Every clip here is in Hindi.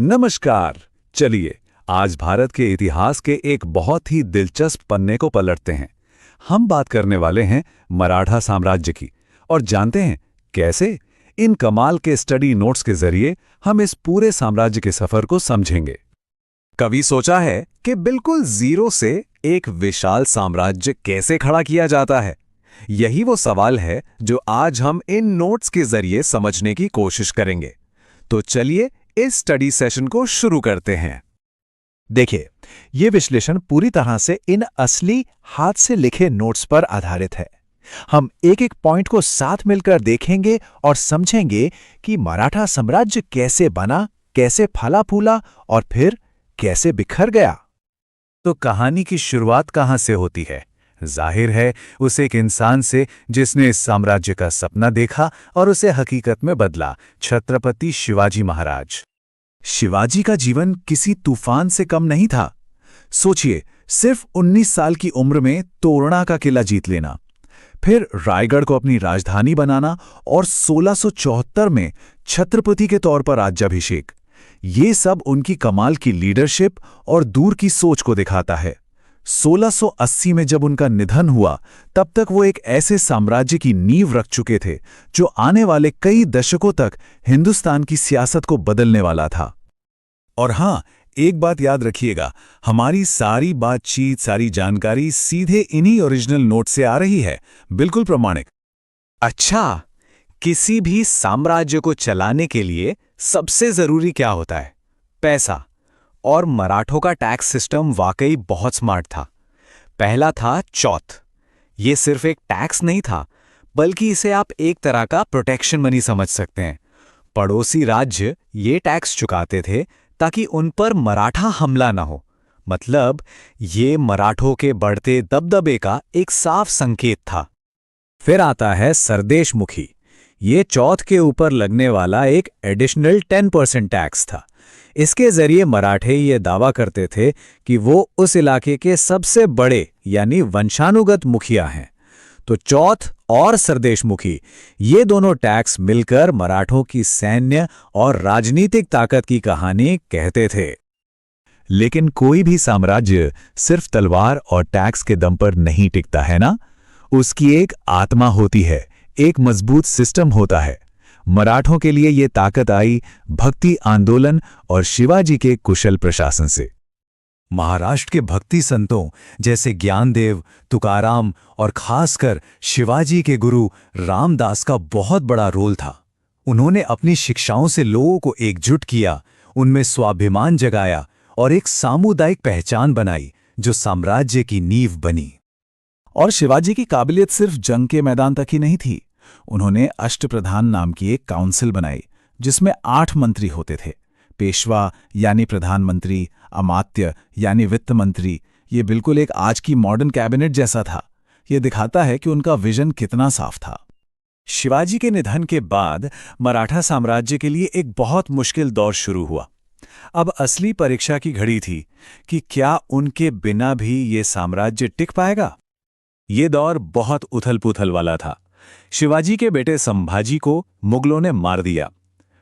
नमस्कार। चलिए आज भारत के इतिहास के एक बहुत ही दिलचस्प पन्ने को पलटते हैं। हम बात करने वाले हैं मराठा साम्राज्य की और जानते हैं कैसे इन कमाल के स्टडी नोट्स के जरिए हम इस पूरे साम्राज्य के सफर को समझेंगे। कभी सोचा है कि बिल्कुल जीरो से एक विशाल साम्राज्य कैसे खड़ा किया जाता है? यही वो सवाल है जो आज हम इन नोट्स के जरिए समझने की कोशिश करेंगे। तो चलिए इस स्टडी सेशन को शुरू करते हैं। देखिए, ये विश्लेषण पूरी तरह से इन असली हाथ से लिखे नोट्स पर आधारित है। हम एक एक पॉइंट को साथ मिलकर देखेंगे और समझेंगे कि मराठा साम्राज्य कैसे बना, कैसे फला फूला और फिर कैसे बिखर गया। तो कहानी की शुरुआत कहां से होती है? जाहिर है उस एक इंसान से जिसने इस साम्राज्य का सपना देखा और उसे हकीकत में बदला, छत्रपति शिवाजी महाराज। शिवाजी का जीवन किसी तूफान से कम नहीं था। सोचिए, सिर्फ 19 साल की उम्र में तोरणा का किला जीत लेना, फिर रायगढ़ को अपनी राजधानी बनाना और 1674 में छत्रपति के तौर पर राज्याभिषेक। ये सब उनकी कमाल की लीडरशिप और दूर की सोच को दिखाता है। 1680 में जब उनका निधन हुआ, तब तक वो एक ऐसे साम्राज्य की नींव रख चुके थे जो आने वाले कई दशकों तक हिंदुस्तान की सियासत को बदलने वाला था। और हां, एक बात याद रखिएगा, हमारी सारी बातचीत, सारी जानकारी सीधे इन्हीं ओरिजिनल नोट से आ रही है, बिल्कुल प्रमाणिक। अच्छा, किसी भी साम्राज्य को चलाने के लिए सबसे जरूरी क्या होता है? पैसा। और मराठों का टैक्स सिस्टम वाकई बहुत स्मार्ट था। पहला था चौथ। ये सिर्फ एक टैक्स नहीं था, बल्कि इसे आप एक तरह का प्रोटेक्शन मनी समझ सकते हैं। पड़ोसी राज्य ये टैक्स चुकाते थे ताकि उन पर मराठा हमला ना हो। मतलब ये मराठों के बढ़ते दबदबे का एक साफ संकेत था। फिर आता है सरदेशमुखी। ये चौथ के ऊपर लगने वाला एक एडिशनल 10% टैक्स था। इसके जरिए मराठे ये दावा करते थे कि वो उस इलाके के सबसे बड़े यानी वंशानुगत मुखिया हैं। तो चौथ और सरदेशमुखी, ये दोनों टैक्स मिलकर मराठों की सैन्य और राजनीतिक ताकत की कहानी कहते थे। लेकिन कोई भी साम्राज्य सिर्फ तलवार और टैक्स के दम पर नहीं टिकता है ना। उसकी एक आत्मा होती है, एक मजबूत सिस्टम होता है। मराठों के लिए ये ताकत आई भक्ति आंदोलन और शिवाजी के कुशल प्रशासन से। महाराष्ट्र के भक्ति संतों जैसे ज्ञानदेव, तुकाराम और खासकर शिवाजी के गुरु रामदास का बहुत बड़ा रोल था। उन्होंने अपनी शिक्षाओं से लोगों को एकजुट किया, उनमें स्वाभिमान जगाया और एक सामुदायिक पहचान बनाई जो साम्राज्य की नींव बनी। और शिवाजी की काबिलियत सिर्फ जंग के मैदान तक ही नहीं थी। उन्होंने अष्टप्रधान नाम की एक काउंसिल बनाई जिसमें 8 मंत्री होते थे। पेशवा यानी प्रधानमंत्री, अमात्य यानी वित्त मंत्री। ये बिल्कुल एक आज की मॉडर्न कैबिनेट जैसा था। ये दिखाता है कि उनका विजन कितना साफ था। शिवाजी के निधन के बाद मराठा साम्राज्य के लिए एक बहुत मुश्किल दौर शुरू हुआ। अब असली परीक्षा की घड़ी थी कि क्या उनके बिना भी ये साम्राज्य टिक पाएगा। ये दौर बहुत उथल-पुथल वाला था। शिवाजी के बेटे संभाजी को मुगलों ने मार दिया।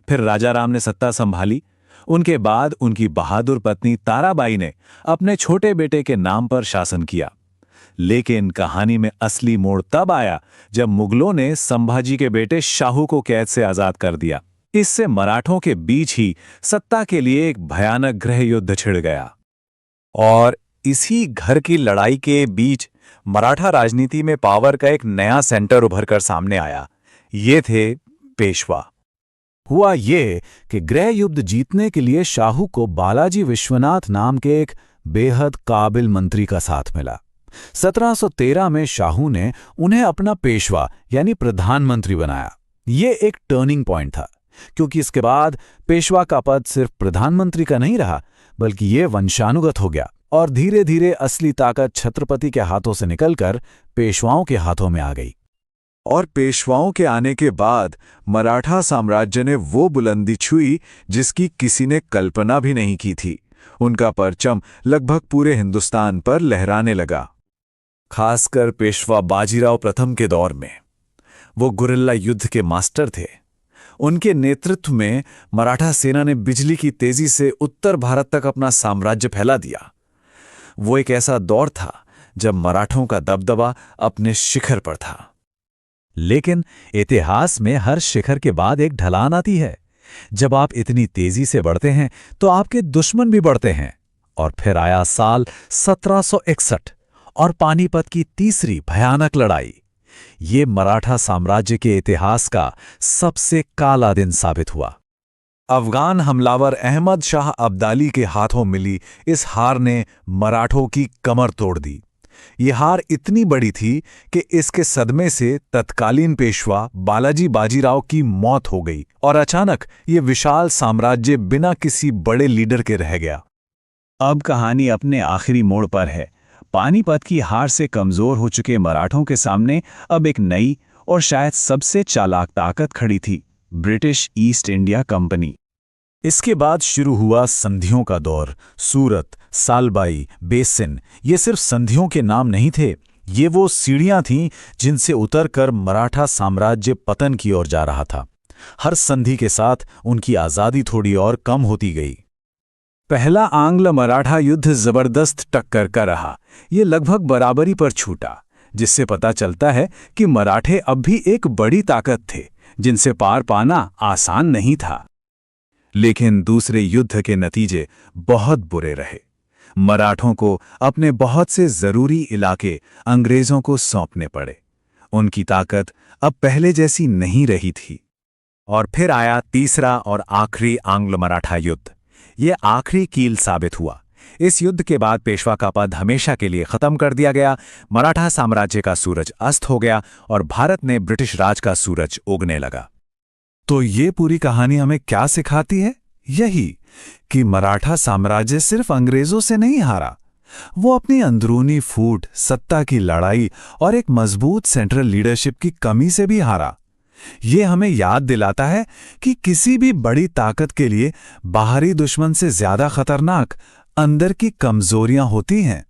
फिर राजाराम ने सत्ता संभाली। उनके बाद उनकी बहादुर पत्नी ताराबाई ने अपने छोटे बेटे के नाम पर शासन किया। लेकिन कहानी में असली मोड़ तब आया जब मुगलों ने संभाजी के बेटे शाहू को कैद से आजाद कर दिया। इससे मराठों के बीच ही सत्ता के लिए एक भयानक गृह युद्ध छिड़ गया। और इसी घर की लड़ाई के बीच मराठा राजनीति में पावर का एक नया सेंटर उभरकर सामने आया। ये थे पेशवा। हुआ ये कि गृह युद्ध जीतने के लिए शाहू को बालाजी विश्वनाथ नाम के एक बेहद काबिल मंत्री का साथ मिला। 1713 में शाहू ने उन्हें अपना पेशवा यानी प्रधानमंत्री बनाया। ये एक टर्निंग पॉइंट था, क्योंकि इसके बाद पेशवा का पद सिर्फ प्रधानमंत्री का नहीं रहा, बल्कि ये वंशानुगत हो गया और धीरे धीरे असली ताकत छत्रपति के हाथों से निकलकर पेशवाओं के हाथों में आ गई। और पेशवाओं के आने के बाद मराठा साम्राज्य ने वो बुलंदी छुई जिसकी किसी ने कल्पना भी नहीं की थी। उनका परचम लगभग पूरे हिंदुस्तान पर लहराने लगा। खासकर पेशवा बाजीराव प्रथम के दौर में वो गुरिल्ला युद्ध के मास्टर थे। उनके नेतृत्व में मराठा सेना ने बिजली की तेजी से उत्तर भारत तक अपना साम्राज्य फैला दिया। वो एक ऐसा दौर था जब मराठों का दबदबा अपने शिखर पर था। लेकिन इतिहास में हर शिखर के बाद एक ढलान आती है। जब आप इतनी तेजी से बढ़ते हैं तो आपके दुश्मन भी बढ़ते हैं। और फिर आया साल 1761 और पानीपत की तीसरी भयानक लड़ाई। ये मराठा साम्राज्य के इतिहास का सबसे काला दिन साबित हुआ। अफगान हमलावर अहमद शाह अब्दाली के हाथों मिली इस हार ने मराठों की कमर तोड़ दी। ये हार इतनी बड़ी थी कि इसके सदमे से तत्कालीन पेशवा बालाजी बाजीराव की मौत हो गई और अचानक ये विशाल साम्राज्य बिना किसी बड़े लीडर के रह गया। अब कहानी अपने आखिरी मोड़ पर है। पानीपत की हार से कमजोर हो चुके मराठों के सामने अब एक नई और शायद सबसे चालाक ताकत खड़ी थी, ब्रिटिश ईस्ट इंडिया कंपनी। इसके बाद शुरू हुआ संधियों का दौर। सूरत, सालबाई, बेसिन ये सिर्फ संधियों के नाम नहीं थे, ये वो सीढ़ियां थीं जिनसे उतरकर मराठा साम्राज्य पतन की ओर जा रहा था। हर संधि के साथ उनकी आज़ादी थोड़ी और कम होती गई। पहला आंग्ल मराठा युद्ध जबरदस्त टक्कर का रहा। ये लगभग बराबरी पर छूटा, जिससे पता चलता है कि मराठे अब भी एक बड़ी ताकत थे जिनसे पार पाना आसान नहीं था। लेकिन दूसरे युद्ध के नतीजे बहुत बुरे रहे। मराठों को अपने बहुत से जरूरी इलाके अंग्रेजों को सौंपने पड़े। उनकी ताकत अब पहले जैसी नहीं रही थी। और फिर आया तीसरा और आखिरी आंग्ल मराठा युद्ध। ये आखिरी कील साबित हुआ। इस युद्ध के बाद पेशवा का पद हमेशा के लिए खत्म कर दिया गया। मराठा साम्राज्य का सूरज अस्त हो गया और भारत में ब्रिटिश राज का सूरज उगने लगा। तो ये पूरी कहानी हमें क्या सिखाती है? यही कि मराठा साम्राज्य सिर्फ अंग्रेजों से नहीं हारा, वो अपनी अंदरूनी फूट, सत्ता की लड़ाई और एक मजबूत सेंट्रल लीडरशिप की कमी से भी हारा। ये हमें याद दिलाता है कि किसी भी बड़ी ताकत के लिए बाहरी दुश्मन से ज्यादा खतरनाक अंदर की कमजोरियां होती हैं।